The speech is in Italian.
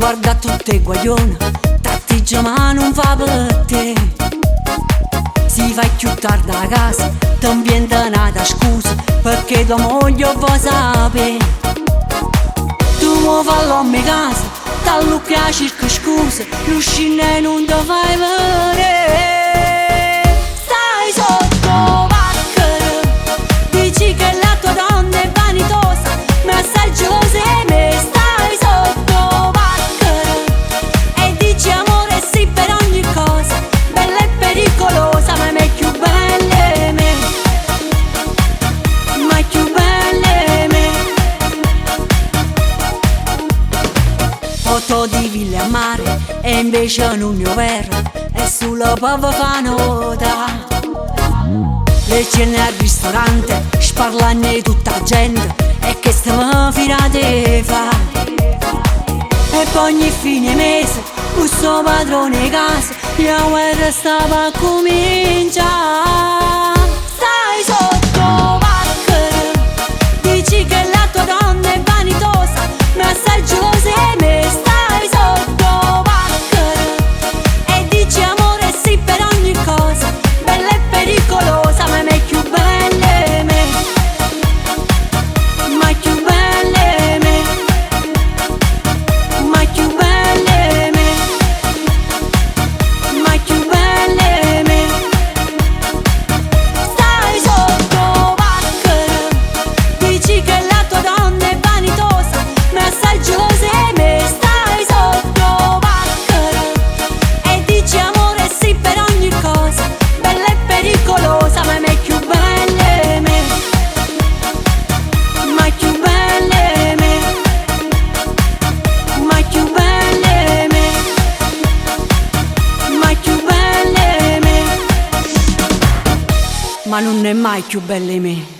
guarda tutte guaglione, tattiggia ma non fa per te. Si fa più tardi a casa, ti inventa nata scusa, perché tua moglie vuoi sapere. Tu mo fallo a me casa, tallo che cerca scusa, l'uscina non ti fai vedere. Stai sotto pacchero, dici che la tua donna è vanitosa, ma assai gelosa e me. Stai sotto pacchero e dici amore sì per ogni cosa, bella e pericolosa, ma è più bella me, ma è più bella me. Foto di ville a mare e invece non è vero, è solo proprio fa nota. Le cene al ristorante, sparlano di tutta la gente, e che stiamo firate fa. E poi ogni fine mese, questo padrone casa, la guerra stava a cominciare. Stai sotto pacchero, dici che la tua donna è vanitosa, ma assai gelosa e me. Stai sotto pacchero e dici amore sì per ogni cosa, bella e pericolosa, ma è più bella me, ma è più bella me, ma è più bella me, ma è più bella me. Stai sotto pacchero, dici che la tua donna è vanitosa, ma assai gelosa e me. Stai sotto pacchero e dici amore sì per ogni cosa, bella e pericolosa, ma è più bella me, ma è più bella me, ma è più bella me, ma è più bella me, ma non è mai più bella me.